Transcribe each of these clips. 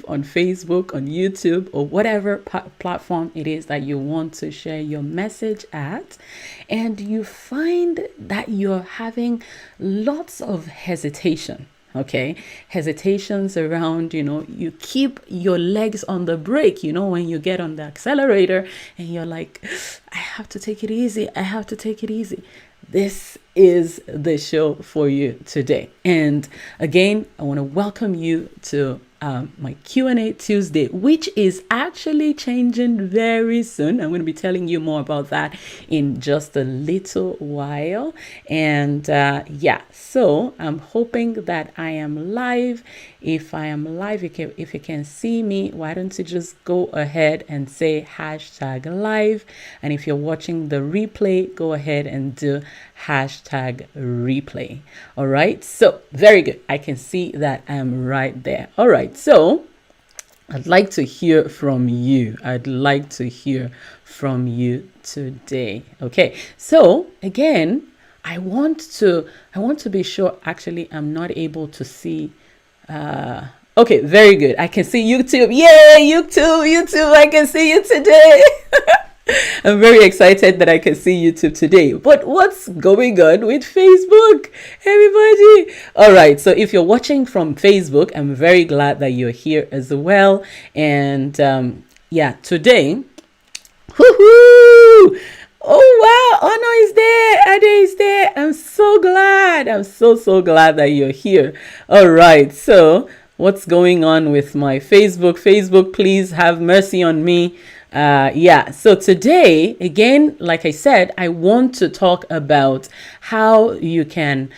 on Facebook, on YouTube, or whatever platform it is that you want to share your message at, and you find that you're having lots of hesitation. Okay, hesitations around, you keep your legs on the brake, when you get on the accelerator and you're like, I have to take it easy. I have to take it easy. This is the show for you today. And again, I want to welcome you to my Q&A Tuesday, which is actually changing very soon. I'm going to be telling you more about that in just a little while. And so I'm hoping that I am live. If I am live, if you can see me, why don't you just go ahead and say hashtag live. And if you're watching the replay, go ahead and do hashtag replay. All right. So very good. I can see that I'm right there. All right. So I'd like to hear from you. I'd like to hear from you today. Okay. So again, I want to be sure. Actually, I'm not able to see. Okay, very good. I can see YouTube. Yay, YouTube. I can see you today. I'm very excited that I can see YouTube today. But what's going on with Facebook, everybody? All right. So if you're watching from Facebook, I'm very glad that you're here as well. And today, woohoo! Oh wow, Ono is there, Ade is there. I'm so glad. I'm so glad that you're here. All right. So what's going on with my Facebook? Facebook, please have mercy on me. So today, again, like I said, I want to talk about how you can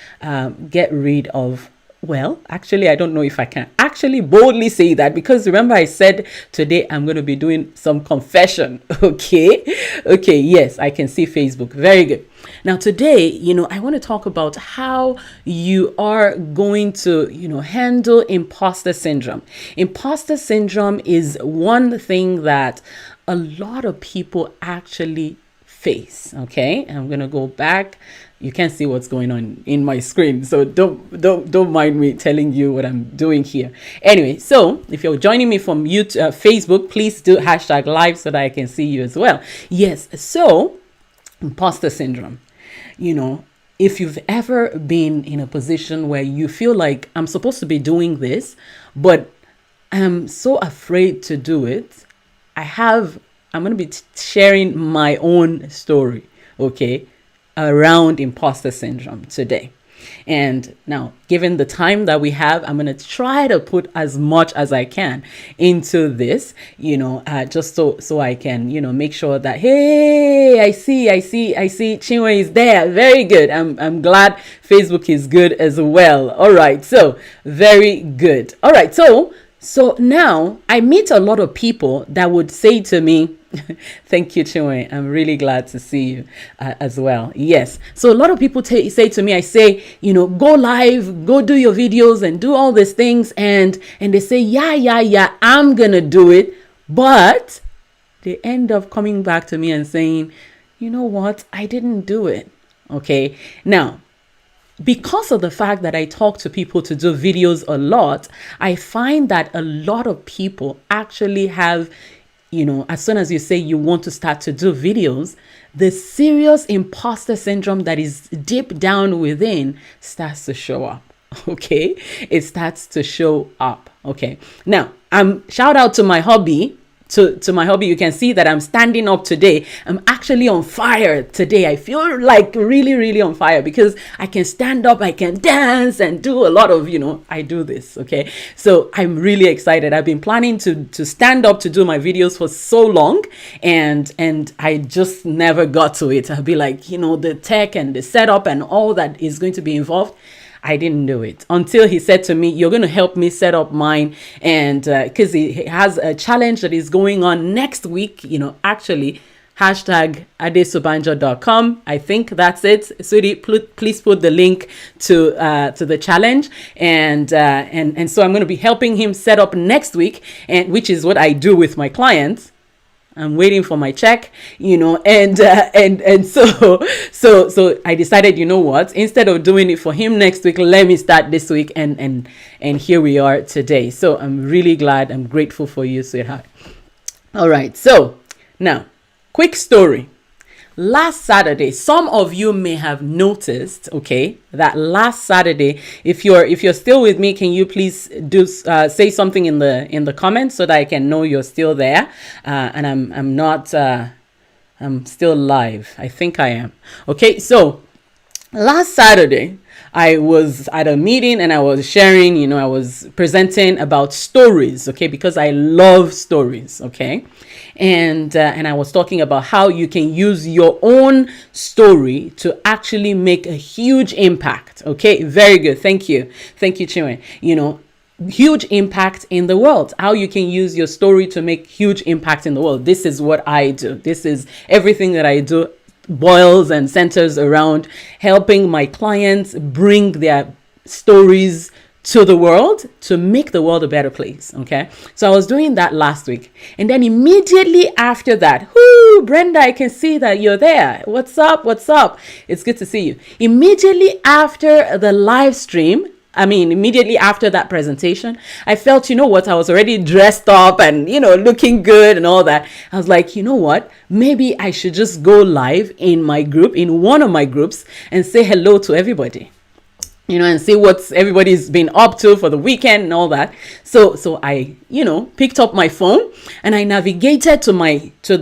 get rid of, well, actually, I don't know if I can actually boldly say that, because remember I said today I'm going to be doing some confession. Okay, yes, I can see Facebook. Very good. Now today, I want to talk about how you are going to, handle imposter syndrome. Imposter syndrome is one thing that a lot of people actually face. Okay, I'm going to go back. You can't see what's going on in my screen, so don't mind me telling you what I'm doing here. Anyway, so if you're joining me from YouTube, Facebook, please do hashtag live so that I can see you as well. Yes, so imposter syndrome. If you've ever been in a position where you feel like I'm supposed to be doing this, but I'm so afraid to do it, I'm going to be sharing my own story, okay, around imposter syndrome today. And now, given the time that we have, I'm going to try to put as much as I can into this, just so I can, make sure that, hey, I see Chinwe is there. Very good. I'm glad Facebook is good as well. All right. So very good. All right. So now I meet a lot of people that would say to me, thank you, Chinwe. I'm really glad to see you as well. Yes. So a lot of people say to me, I say, go live, go do your videos and do all these things. And they say, yeah, I'm going to do it. But they end up coming back to me and saying, you know what? I didn't do it. Okay. Now, because of the fact that I talk to people to do videos a lot, I find that a lot of people actually have, as soon as you say you want to start to do videos, the serious imposter syndrome that is deep down within starts to show up. Okay. It starts to show up. Okay. Now, shout out to my hobby. To my hobby, you can see that I'm standing up today. I'm actually on fire today. I feel like really, really on fire because I can stand up, I can dance and do a lot of, I do this. Okay. So I'm really excited. I've been planning to stand up to do my videos for so long and I just never got to it. I'll be like, the tech and the setup and all that is going to be involved. I didn't do it until he said to me, you're going to help me set up mine. And because he has a challenge that is going on next week, actually, hashtag adesobanjo.com. I think that's it. Sweetie, please put the link to the challenge. And so I'm going to be helping him set up next week, and which is what I do with my clients. I'm waiting for my check, and so I decided, you know what, instead of doing it for him next week, let me start this week, and here we are today. So I'm really glad, I'm grateful for you, sweetheart. All right, so now, quick story. Last Saturday, some of you may have noticed, okay, that last Saturday, if you're still with me, can you please do say something in the comments so that I can know you're still there? And I'm still live. I think I am. Okay, so last Saturday, I was at a meeting and I was sharing, I was presenting about stories, okay, because I love stories, okay. And I was talking about how you can use your own story to actually make a huge impact. Okay, very good. Thank you, Chinwe. Huge impact in the world. How you can use your story to make huge impact in the world. This is what I do. This is everything that I do. Boils and centers around helping my clients bring their stories to the world to make the world a better place. Okay, so I was doing that last week, and then immediately after that, Brenda, I can see that you're there. What's up? It's good to see you. Immediately after the live stream, immediately after that presentation, I felt, I was already dressed up and, looking good and all that. I was like, you know what? Maybe I should just go live in my group, in one of my groups, and say hello to everybody. And see what everybody's been up to for the weekend and all that. So I, picked up my phone and I navigated through my phone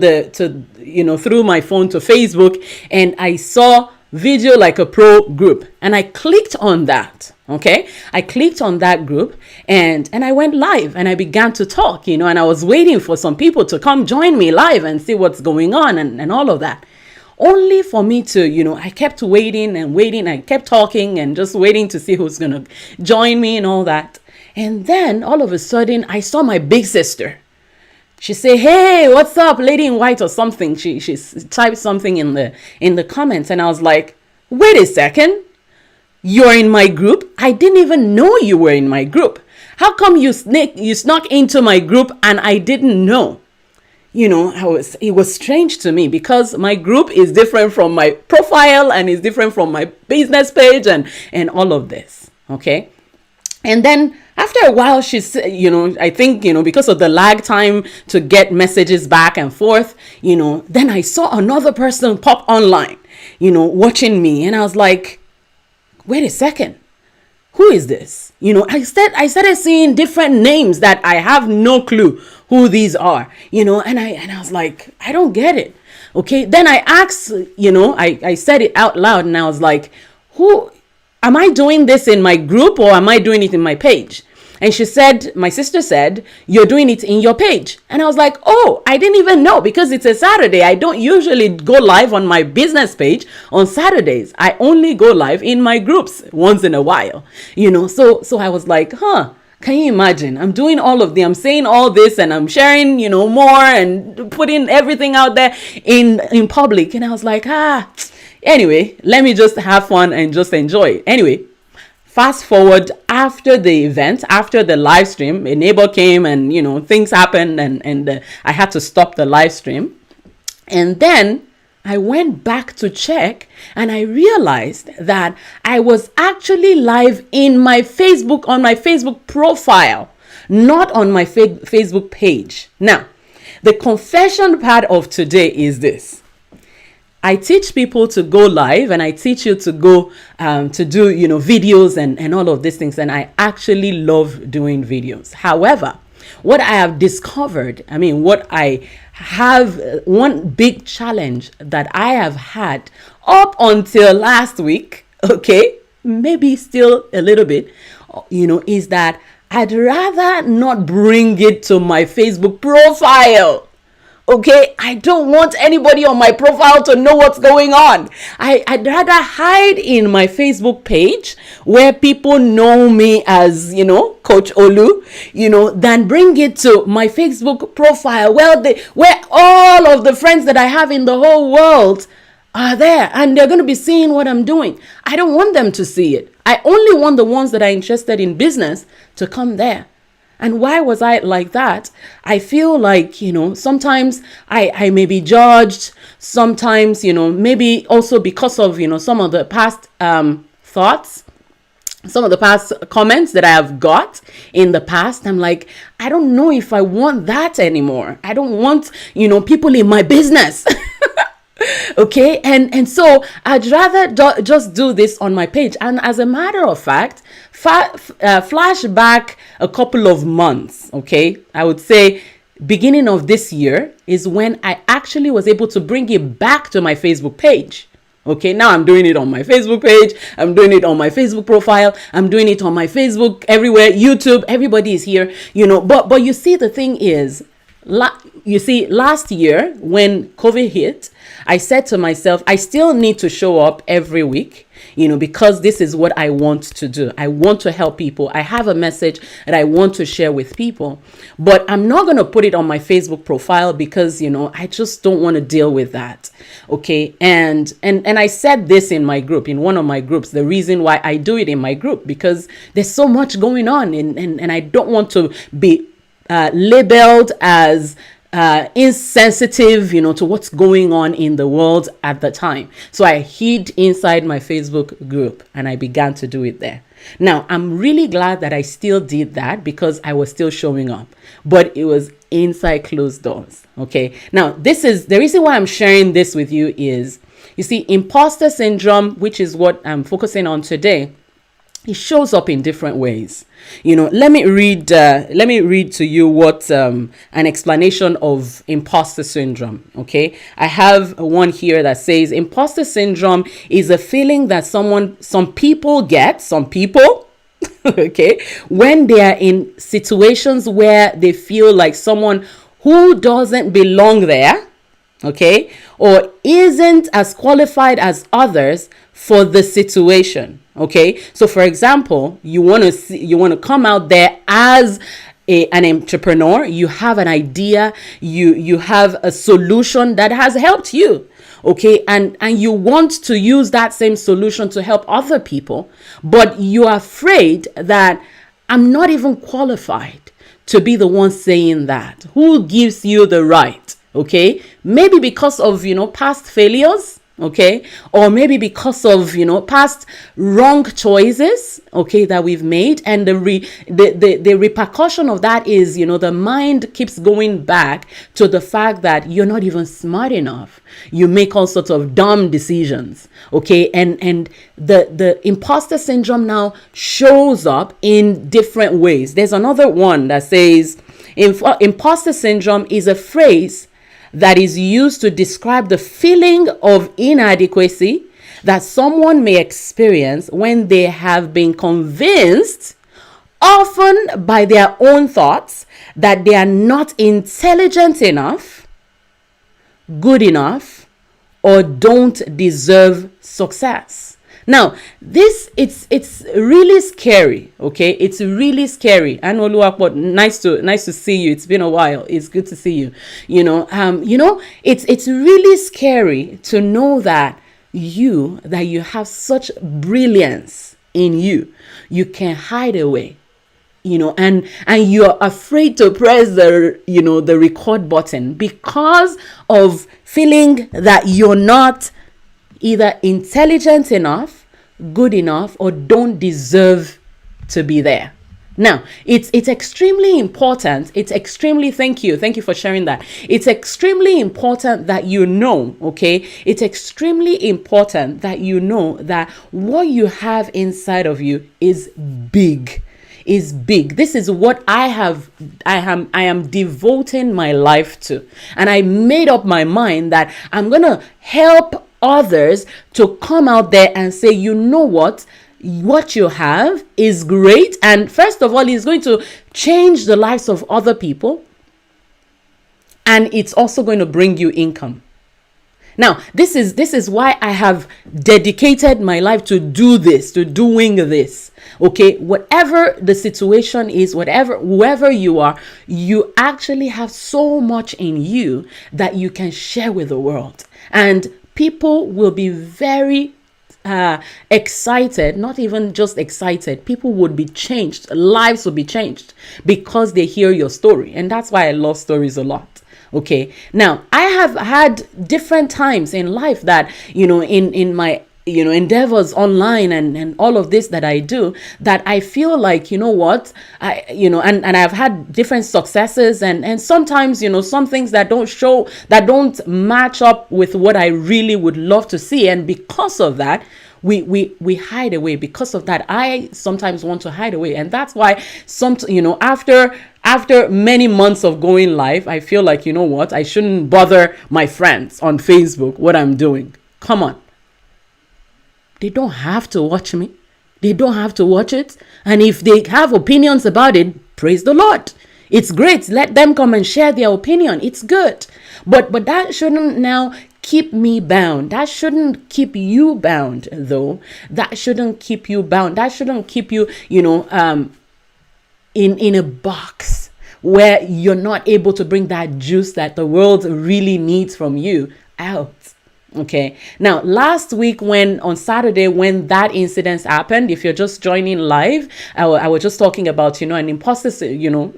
to Facebook, and I saw Video Like a Pro group, and I clicked on that. Okay, I clicked on that group and I went live and I began to talk, and I was waiting for some people to come join me live and see what's going on and all of that. Only for me to, I kept waiting and waiting. I kept talking and just waiting to see who's going to join me and all that. And then all of a sudden, I saw my big sister. She said, "Hey, what's up, lady in white," or something. She typed something in the comments. And I was like, wait a second. You're in my group? I didn't even know you were in my group. How come you snuck into my group and I didn't know? It was strange to me because my group is different from my profile and is different from my business page and all of this. Okay. And then after a while, she said, I think, because of the lag time to get messages back and forth, then I saw another person pop online, watching me. And I was like, wait a second. Who is this? I started seeing different names that I have no clue who these are, and I was like, I don't get it. Okay. Then I asked, I said it out loud and I was like, who am I doing this in my group or am I doing it in my page? And my sister said, you're doing it in your page. And I was like, oh, I didn't even know because it's a Saturday. I don't usually go live on my business page on Saturdays. I only go live in my groups once in a while, so I was like, can you imagine? I'm doing all of them. I'm saying all this and I'm sharing, more and putting everything out there in public. And I was like, anyway, let me just have fun and just enjoy it. Anyway, fast forward after the event, after the live stream, a neighbor came and, things happened and I had to stop the live stream. And then I went back to check and I realized that I was actually live in my Facebook, on my Facebook profile, not on my Facebook page. Now, the confession part of today is this. I teach people to go live and I teach you to go to do, videos and all of these things. And I actually love doing videos. However, what I have discovered, what I have, one big challenge that I have had up until last week, okay, maybe still a little bit, is that I'd rather not bring it to my Facebook profile. Okay, I don't want anybody on my profile to know what's going on. I'd rather hide in my Facebook page where people know me as, Coach Olu, than bring it to my Facebook profile where all of the friends that I have in the whole world are there and they're going to be seeing what I'm doing. I don't want them to see it. I only want the ones that are interested in business to come there. And why was I like that? I feel like, sometimes I may be judged. Sometimes, maybe also because of, some of the past thoughts, some of the past comments that I have got in the past. I'm like, I don't know if I want that anymore. I don't want, people in my business. Okay. And so I'd rather just do this on my page. And as a matter of fact, flashback a couple of months. Okay. I would say beginning of this year is when I actually was able to bring it back to my Facebook page. Okay, now I'm doing it on my Facebook page. I'm doing it on my Facebook profile. I'm doing it on my Facebook, everywhere, YouTube. Everybody is here, But you see, the thing is, last year when COVID hit, I said to myself, I still need to show up every week, because this is what I want to do. I want to help people. I have a message that I want to share with people, but I'm not going to put it on my Facebook profile because, I just don't want to deal with that. Okay. And I said this in my group, in one of my groups, the reason why I do it in my group, because there's so much going on and I don't want to be labeled as insensitive, to what's going on in the world at the time. So I hid inside my Facebook group and I began to do it there. Now, I'm really glad that I still did that because I was still showing up, but it was inside closed doors. Okay. Now, the reason why I'm sharing this with you is, you see, imposter syndrome, which is what I'm focusing on today, it shows up in different ways. Let me read to you what an explanation of imposter syndrome. Okay, I have one here that says imposter syndrome is a feeling that some people, okay, when they are in situations where they feel like someone who doesn't belong there, okay, or isn't as qualified as others for the situation. Okay, so for example, you want to come out there as an entrepreneur. You have an idea, you have a solution that has helped you. Okay, and you want to use that same solution to help other people, but you're afraid that I'm not even qualified to be the one saying that. Who gives you the right? Okay, maybe because of past failures. Okay, or maybe because of past wrong choices, okay, that we've made, and the repercussion of that is the mind keeps going back to the fact that you're not even smart enough. You make all sorts of dumb decisions. Okay, and the imposter syndrome now shows up in different ways. There's another one that says imposter syndrome is a phrase that is used to describe the feeling of inadequacy that someone may experience when they have been convinced, often by their own thoughts, that they are not intelligent enough, good enough, or don't deserve success. Now, it's really scary. Okay, it's really scary. And Oluwapo, nice to see you. It's been a while. It's good to see you. It's really scary to know that you have such brilliance in you. You can hide away. And you're afraid to press the record button because of feeling that you're not either intelligent enough, good enough, or don't deserve to be there. Now, it's extremely important. Thank you for sharing that. It's extremely important that okay? It's extremely important that that what you have inside of you is big. This is what I am devoting my life to. And I made up my mind that I'm going to help others to come out there and say, what you have is great. And first of all, it's going to change the lives of other people. And it's also going to bring you income. Now, this is why I have dedicated my life to doing this. Okay, whatever the situation is, whoever you are, you actually have so much in you that you can share with the world. And people will be very excited, not even just excited, people would be changed, lives would be changed because they hear your story. And that's why I love stories a lot. Okay. Now, I have had different times in life that, in my endeavors online and all of this that I do, that I feel like, and I've had different successes and sometimes, some things that don't match up with what I really would love to see. And because of that, we hide away. Because of that, I sometimes want to hide away. And that's why after many months of going live, I feel like, I shouldn't bother my friends on Facebook what I'm doing. Come on. They don't have to watch me. They don't have to watch it. And if they have opinions about it, praise the Lord. It's great. Let them come and share their opinion. It's good. But that shouldn't now keep me bound. That shouldn't keep you bound, though. That shouldn't keep you bound. That shouldn't keep you, in a box where you're not able to bring that juice that the world really needs from you out. Okay. Now, last week on Saturday, when that incident happened, if you're just joining live, I was just talking about, an imposter,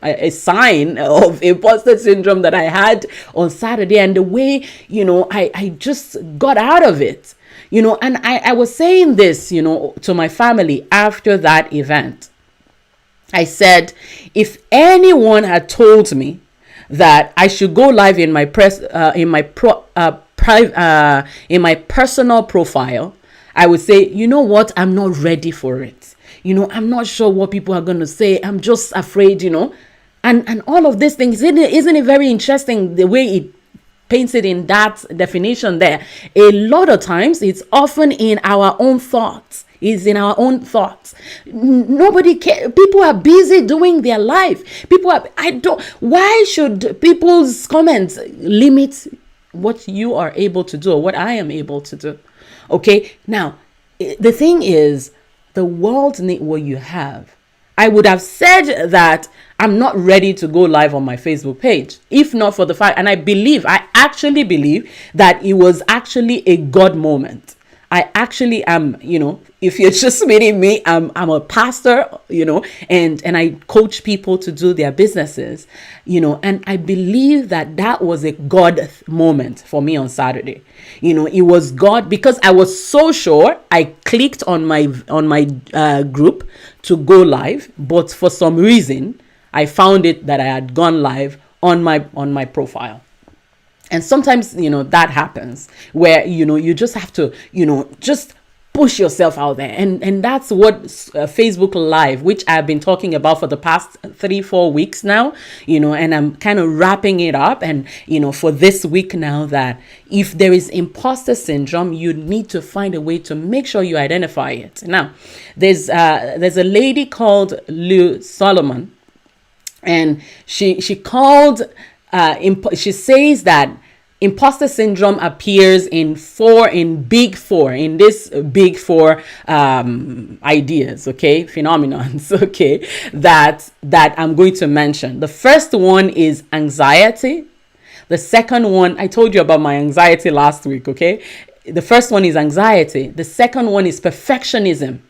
a sign of imposter syndrome that I had on Saturday, and the way, I just got out of it, and I was saying this, to my family after that event. I said, if anyone had told me that I should go live in my in my personal profile, I would say, what? I'm not ready for it. I'm not sure what people are going to say. I'm just afraid, and all of these things. Isn't it very interesting the way it paints it in that definition there? A lot of times it's often in our own thoughts. Is in our own thoughts. Nobody cares. People are busy doing their life. Why should people's comments limit what you are able to do or what I am able to do? Okay. Now, the thing is, the world needs what you have. I would have said that I'm not ready to go live on my Facebook page, if not for the fact, and I actually believe that it was actually a God moment. I actually am, if you're just meeting me, I'm a pastor, and I coach people to do their businesses, and I believe that was a God moment for me on Saturday. It was God, because I was so sure. I clicked on my group to go live, but for some reason I found it that I had gone live on my profile. And sometimes, that happens where, you just have to, just push yourself out there. And that's what Facebook Live, which I've been talking about for the past 3-4 weeks now, and I'm kind of wrapping it up. And, for this week now, that if there is imposter syndrome, you need to find a way to make sure you identify it. Now, there's a lady called Lou Solomon, and she says that imposter syndrome appears in big four ideas, okay, phenomenons, okay, that I'm going to mention. The first one is anxiety. The second one, I told you about my anxiety last week, okay? The first one is anxiety. The second one is perfectionism.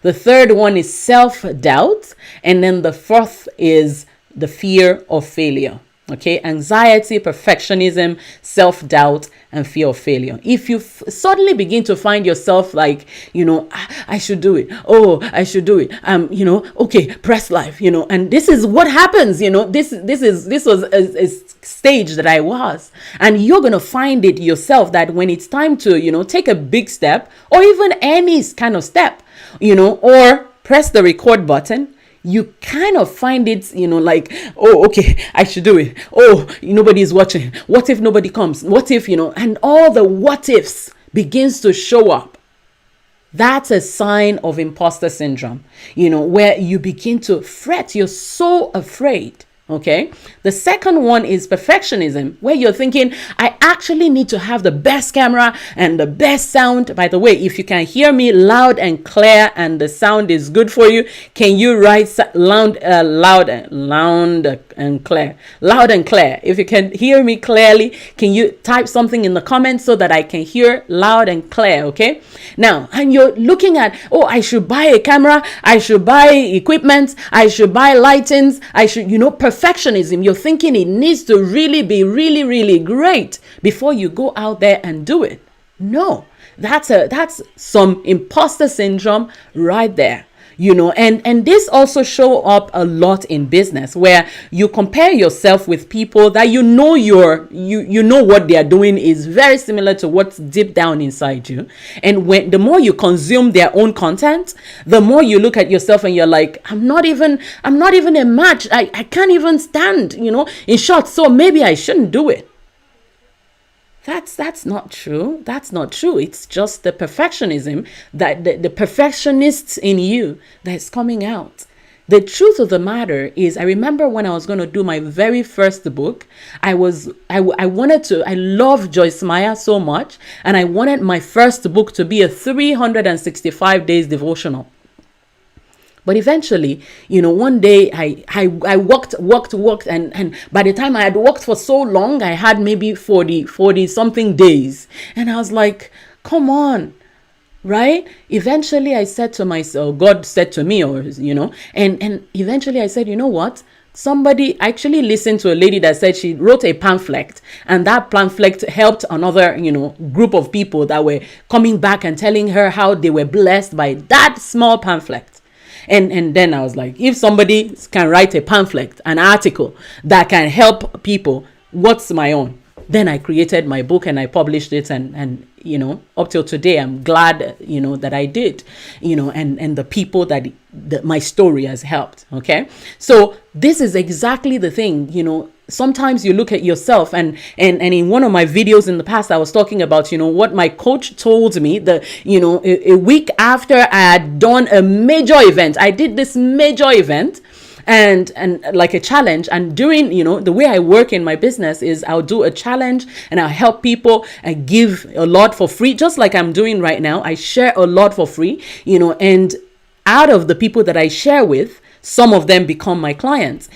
The third one is self-doubt. And then the fourth is the fear of failure. Okay, anxiety, perfectionism, self-doubt, and fear of failure. If you suddenly begin to find yourself like, I should do it. Oh, I should do it. Okay, press live, and this is what happens, this was a stage that I was. And you're going to find it yourself that when it's time to, take a big step or even any kind of step, or press the record button, you kind of find it, like, oh, okay, I should do it. Oh, nobody is watching. What if nobody comes? What if, and all the what ifs begins to show up. That's a sign of imposter syndrome, where you begin to fret. You're so afraid. Okay. The second one is perfectionism, where you're thinking, I actually need to have the best camera and the best sound. By the way, if you can hear me loud and clear and the sound is good for you, can you write loud and clear, loud and clear. If you can hear me clearly, can you type something in the comments so that I can hear loud and clear? Okay. Now, and you're looking at, oh, I should buy a camera, I should buy equipment, I should buy lightings, I should, perfectionism. You're thinking it needs to really be really, really great before you go out there and do it. No, that's some imposter syndrome right there. And this also show up a lot in business, where you compare yourself with people that you know what they are doing is very similar to what's deep down inside you. And when the more you consume their own content, the more you look at yourself and you're like, I'm not even a match. I can't even stand, in short, so maybe I shouldn't do it. That's not true. That's not true. It's just the perfectionism, that the perfectionists in you that's coming out. The truth of the matter is, I remember when I was going to do my very first book, I love Joyce Meyer so much, and I wanted my first book to be a 365 days devotional. But eventually, one day I worked, and by the time I had worked for so long, I had maybe 40 something days. And I was like, come on, right? Eventually I said to myself, God said to me, and eventually I said, you know what? Somebody actually listened to a lady that said she wrote a pamphlet, and that pamphlet helped another, group of people that were coming back and telling her how they were blessed by that small pamphlet. And then I was like, if somebody can write a pamphlet, an article that can help people, what's my own? Then I created my book and I published it, and up till today, I'm glad, that I did, and the people that my story has helped. Okay. So this is exactly the thing, sometimes you look at yourself, and in one of my videos in the past, I was talking about, what my coach told me a week after I had done a major event. I did this major event and like a challenge, and during, the way I work in my business is I'll do a challenge and I'll help people and give a lot for free, just like I'm doing right now. I share a lot for free, and out of the people that I share with, some of them become my clients,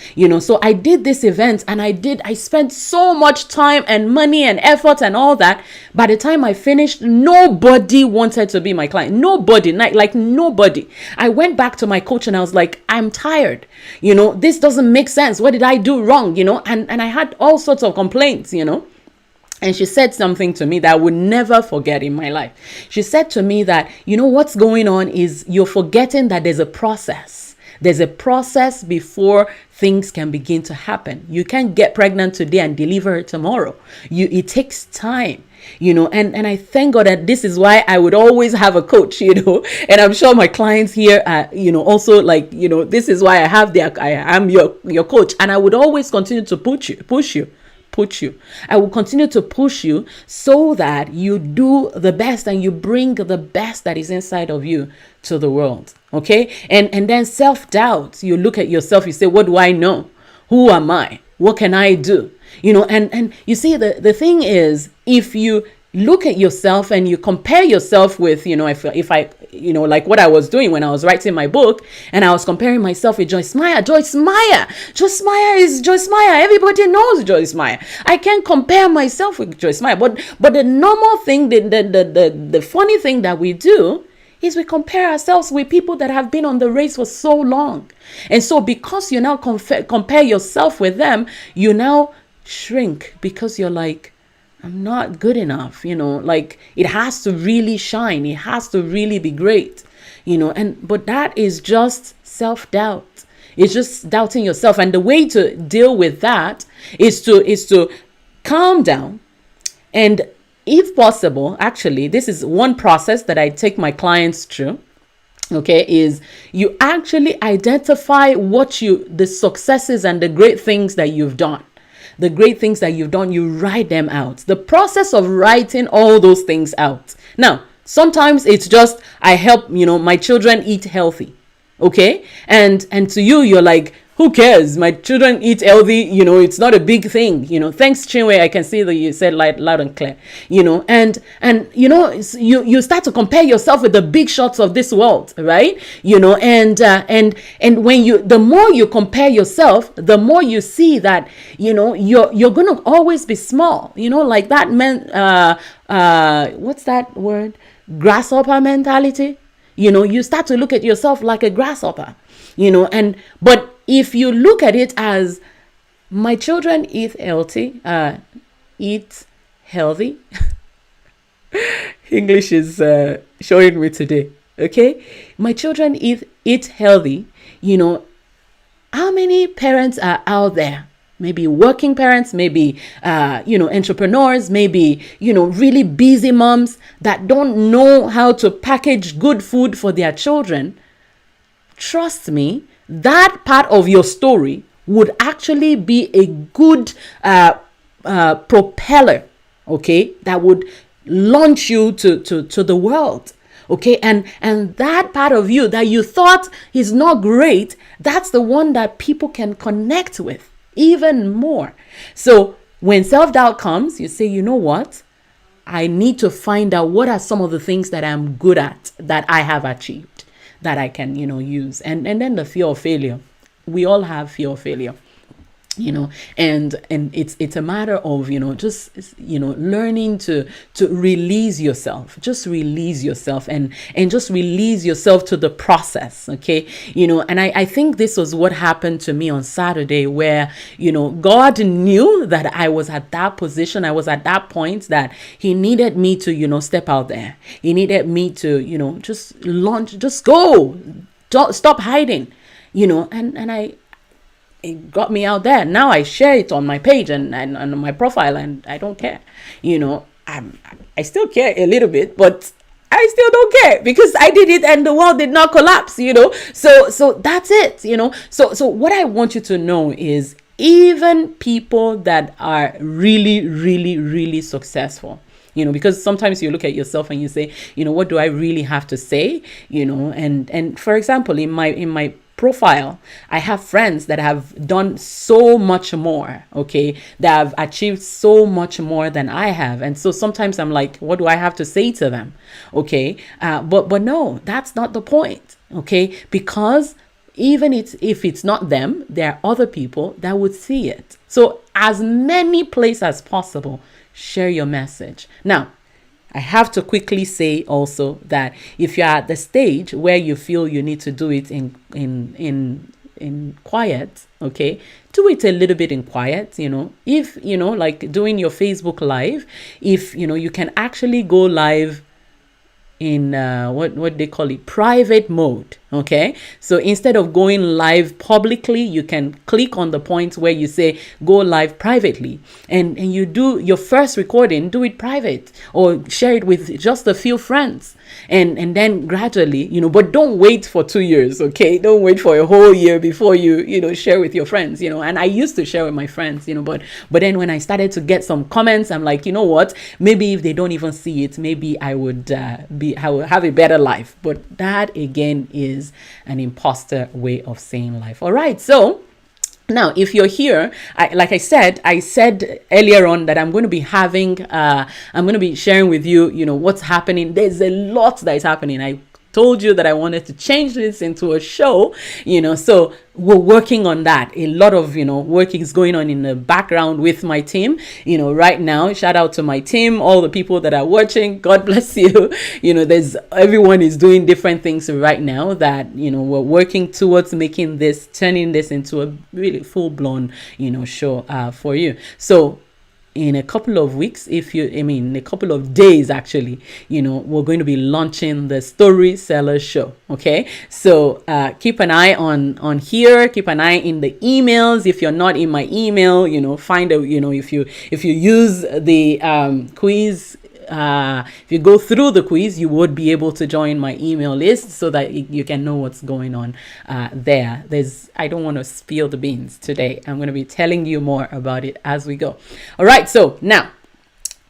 so I did this event, and I spent so much time and money and effort and all that. By the time I finished, nobody wanted to be my client. Nobody, like nobody. I went back to my coach and I was like, I'm tired. This doesn't make sense. What did I do wrong? And I had all sorts of complaints, And she said something to me that I would never forget in my life. She said to me that, what's going on is you're forgetting that there's a process. There's a process before things can begin to happen. You can't get pregnant today and deliver tomorrow. It takes time, and I thank God that this is why I would always have a coach, and I'm sure my clients here, also like, this is why I am your coach, and I would always continue to push you. I will continue to push you so that you do the best and you bring the best that is inside of you to the world. Okay. And then self-doubt. You look at yourself, you say, what do I know? Who am I? What can I do? And you see, the thing is, if you look at yourself and you compare yourself with, if I, like what I was doing when I was writing my book, and I was comparing myself with Joyce Meyer. Joyce Meyer is Joyce Meyer. Everybody knows Joyce Meyer. I can't compare myself with Joyce Meyer. But the normal thing, the funny thing that we do is we compare ourselves with people that have been on the race for so long. And so because you now compare yourself with them, you now shrink because you're like, I'm not good enough, like it has to really shine. It has to really be great, but that is just self-doubt. It's just doubting yourself. And the way to deal with that is to calm down. And if possible, actually, this is one process that I take my clients through. Okay, is you actually identify the successes and the great things that you've done. The great things that you've done, you write them out. The process of writing all those things out. Now, sometimes it's just, I help, my children eat healthy. Okay. And to you, you're like, who cares? My children eat healthy, it's not a big thing, Thanks, Chinwe. I can see that you said loud and clear, and you start to compare yourself with the big shots of this world, right? And when the more you compare yourself, the more you see that, you're going to always be small, like that what's that word? Grasshopper mentality. You start to look at yourself like a grasshopper, but if you look at it as my children eat healthy, English is showing me today. Okay. My children eat healthy. How many parents are out there? Maybe working parents, maybe, entrepreneurs, maybe, really busy moms that don't know how to package good food for their children. Trust me, that part of your story would actually be a good propeller, okay, that would launch you to the world. Okay, and that part of you that you thought is not great, that's the one that people can connect with even more. So when self-doubt comes, you say, you know what? I need to find out what are some of the things that I'm good at, that I have achieved, that I can, use. And then the fear of failure. We all have fear of failure. And it's a matter of, just, learning to release yourself, just release yourself and just release yourself to the process. Okay. And I think this was what happened to me on Saturday, where, God knew that I was at that position. I was at that point that he needed me to, step out there. He needed me to, just launch, just go, don't stop hiding, and it got me out there. Now I share it on my page and on my profile, and I don't care. I still care a little bit, but I still don't care because I did it and the world did not collapse, So that's it, So what I want you to know is, even people that are really, really, really successful, because sometimes you look at yourself and you say, what do I really have to say? And for example, in my profile, I have friends that have done so much more, okay, that have achieved so much more than I have. And so sometimes I'm like, what do I have to say to them? Okay. But no, that's not the point. Okay. Because even if it's not them, there are other people that would see it. So as many places as possible, share your message. Now, I have to quickly say also that if you're at the stage where you feel you need to do it in quiet, okay, do it a little bit in quiet, if, like doing your Facebook live, if, you can actually go live in what they call it, private mode. Okay, so instead of going live publicly, you can click on the point where you say go live privately, and you do your first recording, do it private or share it with just a few friends, and then gradually, but don't wait for 2 years. Okay, don't wait for a whole year before you share with your friends. And I used to share with my friends, but then when I started to get some comments, I'm like, what, maybe if they don't even see it, maybe I would I will have a better life. But that again is an imposter way of saying life. All right, so now, if you're here, like I said earlier on that I'm going to be sharing with you, what's happening. There's a lot that is happening. I told you that I wanted to change this into a show, so we're working on that. A lot of, work is going on in the background with my team, right now. Shout out to my team, all the people that are watching. God bless you. Everyone is doing different things right now that, we're working towards turning this into a really full-blown, show for you. So in a couple of weeks, in a couple of days, actually, we're going to be launching the Story Seller Show. Okay, so keep an eye on here. Keep an eye in the emails. If you're not in my email, find out. If you use the quiz. If you go through the quiz, you would be able to join my email list so that you can know what's going on there. I don't want to spill the beans today. I'm going to be telling you more about it as we go. All right. So now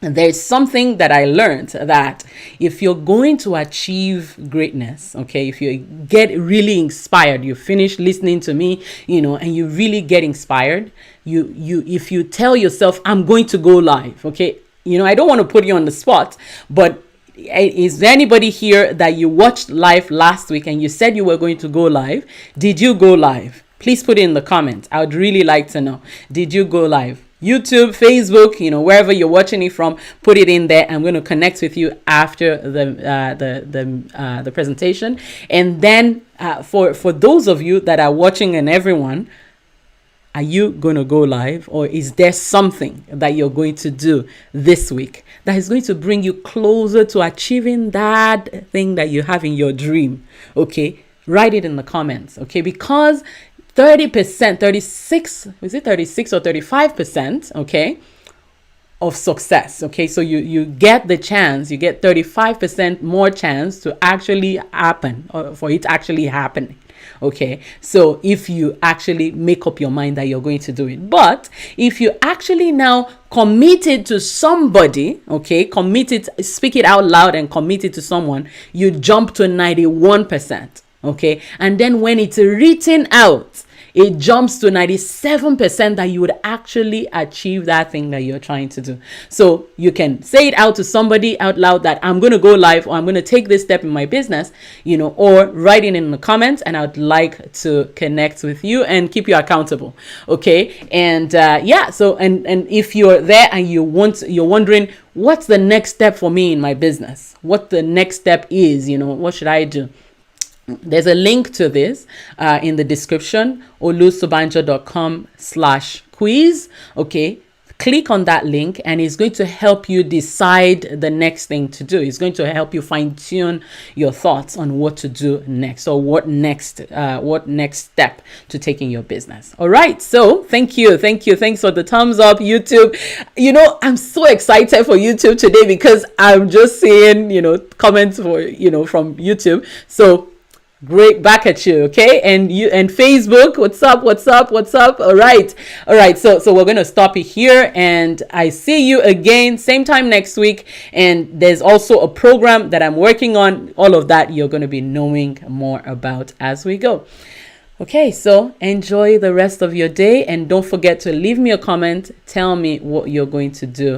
And there's something that I learned, that if you're going to achieve greatness, okay, if you get really inspired, you finish listening to me, and you really get inspired, if you tell yourself, I'm going to go live, okay, I don't want to put you on the spot, but is there anybody here that you watched live last week and you said you were going to go live? Did you go live? Please put it in the comments. I would really like to know. Did you go live? YouTube, Facebook, wherever you're watching it from, put it in there. I'm going to connect with you after the presentation. And then for those of you that are watching, and everyone, are you going to go live, or is there something that you're going to do this week that is going to bring you closer to achieving that thing that you have in your dream? Okay, write it in the comments. Okay, because 36 or 35%, okay, of success. Okay, so you get the chance, you get 35% more chance to actually happen, or for it actually happening. Okay, so if you actually make up your mind that you're going to do it, but if you actually now committed to somebody, okay, speak it out loud and commit it to someone, you jump to 91%. Okay, and then when it's written out, it jumps to 97% that you would actually achieve that thing that you're trying to do. So you can say it out to somebody out loud that I'm going to go live, or I'm going to take this step in my business, or write it in the comments, and I would like to connect with you and keep you accountable. Okay. And so and if you're there and you're wondering, what's the next step for me in my business? What the next step is, what should I do? There's a link to this in the description, olusubanjo.com/quiz. Okay, click on that link, and it's going to help you decide the next thing to do. It's going to help you fine tune your thoughts on what to do next, or what next step to take in your business. All right. So thank you. Thanks for the thumbs up, YouTube. I'm so excited for YouTube today because I'm just seeing, comments from YouTube. So great, back at you. Okay, and Facebook, what's up? All right. So we're gonna stop it here, and I see you again same time next week. And there's also a program that I'm working on. All of that you're gonna be knowing more about as we go. Okay, so enjoy the rest of your day, and don't forget to leave me a comment. Tell me what you're going to do